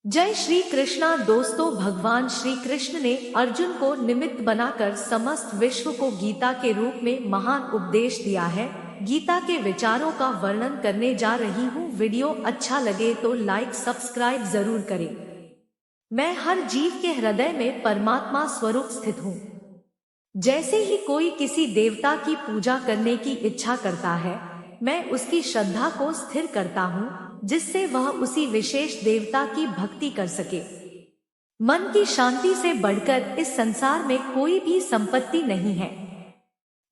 जय श्री कृष्णा दोस्तों, भगवान श्री कृष्ण ने अर्जुन को निमित्त बनाकर समस्त विश्व को गीता के रूप में महान उपदेश दिया है। गीता के विचारों का वर्णन करने जा रही हूँ। वीडियो अच्छा लगे तो लाइक सब्सक्राइब जरूर करें। मैं हर जीव के हृदय में परमात्मा स्वरूप स्थित हूँ। जैसे ही कोई किसी देवता की पूजा करने की इच्छा करता है, मैं उसकी श्रद्धा को स्थिर करता हूँ, जिससे वह उसी विशेष देवता की भक्ति कर सके। मन की शांति से बढ़कर इस संसार में कोई भी संपत्ति नहीं है।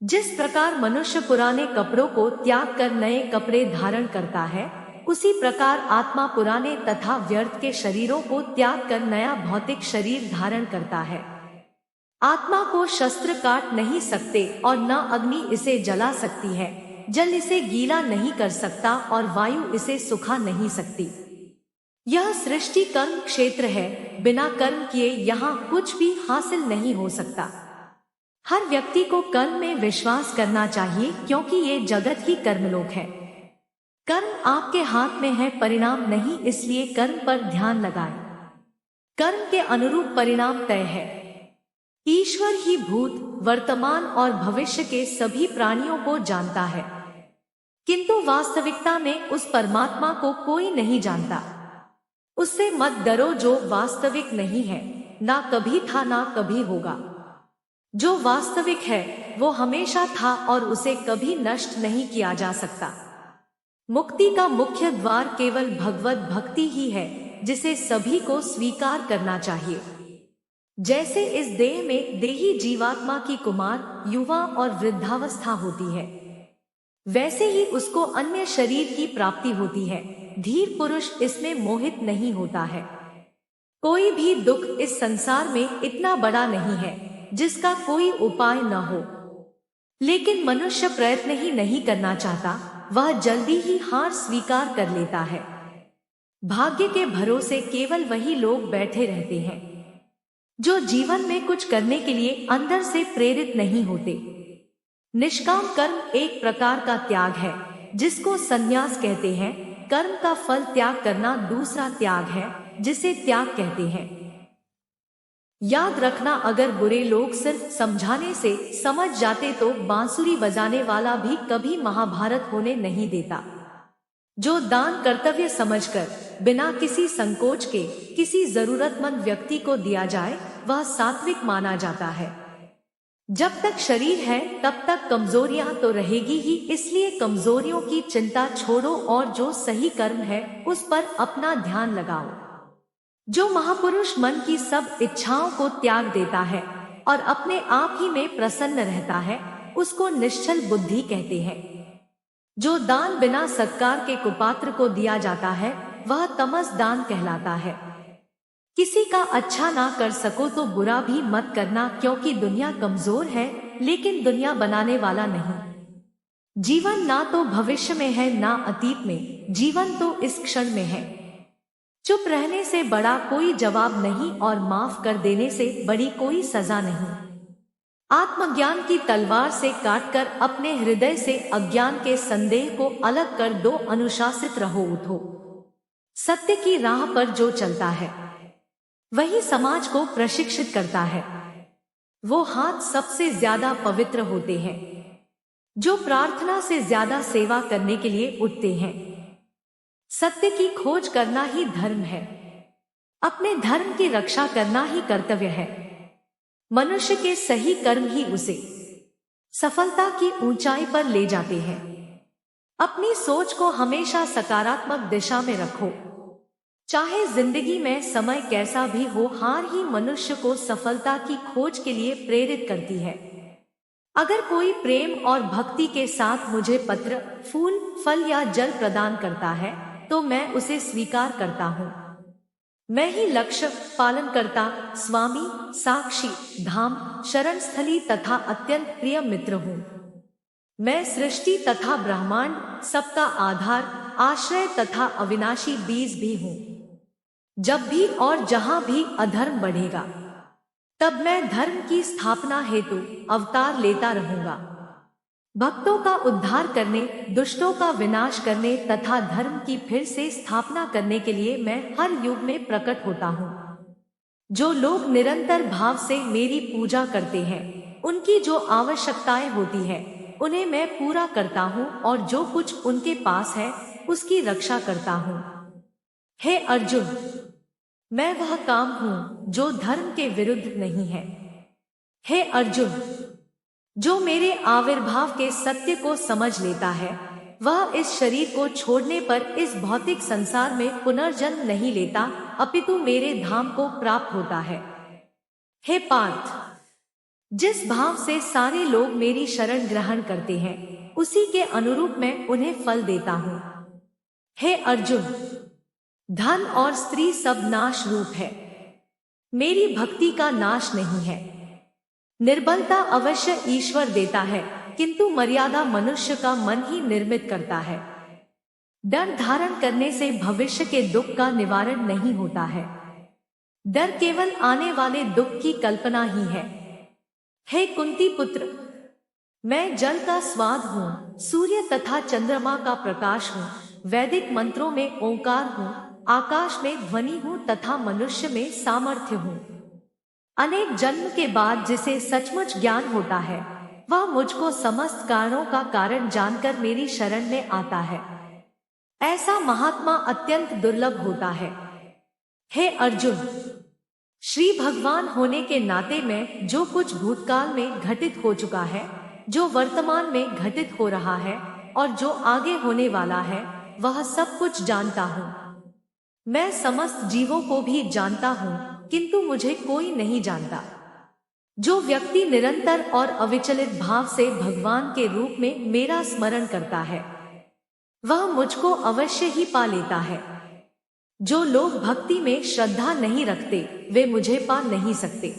जिस प्रकार मनुष्य पुराने कपड़ों को त्याग कर नए कपड़े धारण करता है, उसी प्रकार आत्मा पुराने तथा व्यर्थ के शरीरों को त्याग कर नया भौतिक शरीर धारण करता है। आत्मा को शस्त्र काट नहीं सकते और न अग्नि इसे जला सकती है। जल इसे गीला नहीं कर सकता और वायु इसे सुखा नहीं सकती। यह सृष्टि कर्म क्षेत्र है। बिना कर्म किए यहाँ कुछ भी हासिल नहीं हो सकता। हर व्यक्ति को कर्म में विश्वास करना चाहिए, क्योंकि ये जगत ही कर्मलोक है। कर्म आपके हाथ में है, परिणाम नहीं, इसलिए कर्म पर ध्यान लगाएं। कर्म के अनुरूप परिणाम तय है। ईश्वर ही भूत, वर्तमान और भविष्य के सभी प्राणियों को जानता है, किंतु वास्तविकता में उस परमात्मा को कोई नहीं जानता। उससे मत डरो जो वास्तविक नहीं है, ना कभी था ना कभी होगा। जो वास्तविक है वो हमेशा था और उसे कभी नष्ट नहीं किया जा सकता। मुक्ति का मुख्य द्वार केवल भगवत भक्ति ही है, जिसे सभी को स्वीकार करना चाहिए। जैसे इस देह में देही जीवात्मा की कुमार, युवा और वृद्धावस्था होती है, वैसे ही उसको अन्य शरीर की प्राप्ति होती है। धीर पुरुष इसमें मोहित नहीं होता है। कोई भी दुख इस संसार में इतना बड़ा नहीं है जिसका कोई उपाय न हो, लेकिन मनुष्य प्रयत्न ही नहीं करना चाहता। वह जल्दी ही हार स्वीकार कर लेता है। भाग्य के भरोसे केवल वही लोग बैठे रहते हैं जो जीवन में कुछ करने के लिए अंदर से प्रेरित नहीं होते। निष्काम कर्म एक प्रकार का त्याग है, जिसको संन्यास कहते हैं। कर्म का फल त्याग करना दूसरा त्याग है, जिसे त्याग कहते हैं। याद रखना, अगर बुरे लोग सिर्फ समझाने से समझ जाते तो बांसुरी बजाने वाला भी कभी महाभारत होने नहीं देता। जो दान कर्तव्य समझकर बिना किसी संकोच के किसी जरूरतमंद व्यक्ति को दिया जाए, वह सात्विक माना जाता है। जब तक शरीर है तब तक कमजोरियां तो रहेगी ही, इसलिए कमजोरियों की चिंता छोड़ो और जो सही कर्म है उस पर अपना ध्यान लगाओ। जो महापुरुष मन की सब इच्छाओं को त्याग देता है और अपने आप ही में प्रसन्न रहता है, उसको निश्चल बुद्धि कहते हैं। जो दान बिना सत्कार के कुपात्र को दिया जाता है, वह तमस दान कहलाता है। किसी का अच्छा ना कर सको तो बुरा भी मत करना, क्योंकि दुनिया कमजोर है, लेकिन दुनिया बनाने वाला नहीं। जीवन ना तो भविष्य में है ना अतीत में, जीवन तो इस क्षण में है। चुप रहने से बड़ा कोई जवाब नहीं और माफ कर देने से बड़ी कोई सजा नहीं। आत्मज्ञान की तलवार से काटकर अपने हृदय से अज्ञान के संदेह को अलग कर दो। अनुशासित रहो, उठो। सत्य की राह पर जो चलता है वही समाज को प्रशिक्षित करता है। वो हाथ सबसे ज्यादा पवित्र होते हैं जो प्रार्थना से ज्यादा सेवा करने के लिए उठते हैं। सत्य की खोज करना ही धर्म है। अपने धर्म की रक्षा करना ही कर्तव्य है। मनुष्य के सही कर्म ही उसे सफलता की ऊंचाई पर ले जाते हैं। अपनी सोच को हमेशा सकारात्मक दिशा में रखो। चाहे जिंदगी में समय कैसा भी हो, हार ही मनुष्य को सफलता की खोज के लिए प्रेरित करती है। अगर कोई प्रेम और भक्ति के साथ मुझे पत्र, फूल, फल या जल प्रदान करता है तो मैं उसे स्वीकार करता हूँ। मैं ही लक्ष्य, पालन करता, स्वामी, साक्षी, धाम, शरण स्थली तथा अत्यंत प्रिय मित्र हूँ। मैं सृष्टि तथा ब्रह्मांड, सबका आधार, आश्रय तथा अविनाशी बीज भी हूँ। जब भी और जहां भी अधर्म बढ़ेगा, तब मैं धर्म की स्थापना हेतु अवतार लेता रहूंगा। भक्तों का उद्धार करने, दुष्टों का विनाश करने तथा धर्म की फिर से स्थापना करने के लिए मैं हर युग में प्रकट होता हूँ। जो लोग निरंतर भाव से मेरी पूजा करते हैं, उनकी जो आवश्यकताएं होती है उन्हें मैं पूरा करता हूँ और जो कुछ उनके पास है उसकी रक्षा करता हूँ। हे अर्जुन, मैं वह काम हूँ जो धर्म के विरुद्ध नहीं है। हे अर्जुन, जो मेरे आविर्भाव के सत्य को समझ लेता है वह इस शरीर को छोड़ने पर इस भौतिक संसार में पुनर्जन्म नहीं लेता, अपितु मेरे धाम को प्राप्त होता है। हे पार्थ, जिस भाव से सारे लोग मेरी शरण ग्रहण करते हैं उसी के अनुरूप मैं उन्हें फल देता हूँ। हे अर्जुन, धन और स्त्री सब नाश रूप है, मेरी भक्ति का नाश नहीं है। निर्बलता अवश्य ईश्वर देता है, किंतु मर्यादा मनुष्य का मन ही निर्मित करता है। डर धारण करने से भविष्य के दुख का निवारण नहीं होता है। डर केवल आने वाले दुख की कल्पना ही है। हे कुंती पुत्र, मैं जल का स्वाद हूँ, सूर्य तथा चंद्रमा का प्रकाश हूँ, वैदिक मंत्रों में ओंकार हूँ, आकाश में ध्वनि हूँ तथा मनुष्य में सामर्थ्य हूँ। अनेक जन्म के बाद जिसे सचमुच ज्ञान होता है वह मुझको समस्त कारणों का कारण जानकर मेरी शरण में आता है। ऐसा महात्मा अत्यंत दुर्लभ होता है। हे अर्जुन, श्री भगवान होने के नाते मैं जो कुछ भूतकाल में घटित हो चुका है, जो वर्तमान में घटित हो रहा है और जो आगे होने वाला है वह सब कुछ जानता हूँ। मैं समस्त जीवों को भी जानता हूँ, किंतु मुझे कोई नहीं जानता। जो व्यक्ति निरंतर और अविचलित भाव से भगवान के रूप में मेरा स्मरण करता है वह मुझको अवश्य ही पा लेता है। जो लोग भक्ति में श्रद्धा नहीं रखते वे मुझे पा नहीं सकते।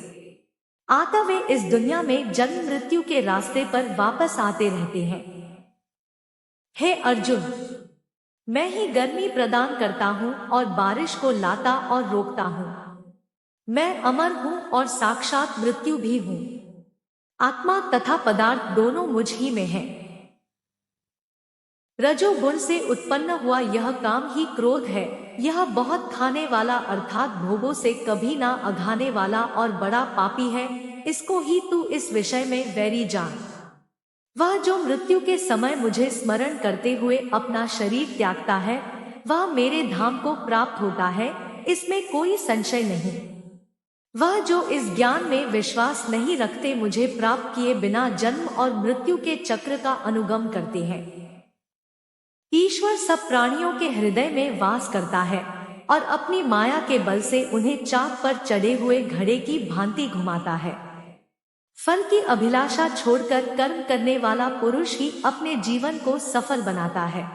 आता वे इस दुनिया में जन्म मृत्यु के रास्ते पर वापस आते रहते हैं। हे अर्जुन, मैं ही गर्मी प्रदान करता हूँ और बारिश को लाता और रोकता हूँ। मैं अमर हूँ और साक्षात मृत्यु भी हूँ। आत्मा तथा पदार्थ दोनों मुझ ही में है। रजोगुण से उत्पन्न हुआ यह काम ही क्रोध है। यह बहुत खाने वाला अर्थात भोगों से कभी ना अघाने वाला और बड़ा पापी है। इसको ही तू इस विषय में वैरी जान। वह जो मृत्यु के समय मुझे स्मरण करते हुए अपना शरीर त्यागता है वह मेरे धाम को प्राप्त होता है, इसमें कोई संशय नहीं। वह जो इस ज्ञान में विश्वास नहीं रखते मुझे प्राप्त किए बिना जन्म और मृत्यु के चक्र का अनुगम करते हैं। ईश्वर सब प्राणियों के हृदय में वास करता है और अपनी माया के बल से उन्हें चाक पर चढ़े हुए घड़े की भांति घुमाता है। फल की अभिलाषा छोड़कर कर्म करने वाला पुरुष ही अपने जीवन को सफल बनाता है।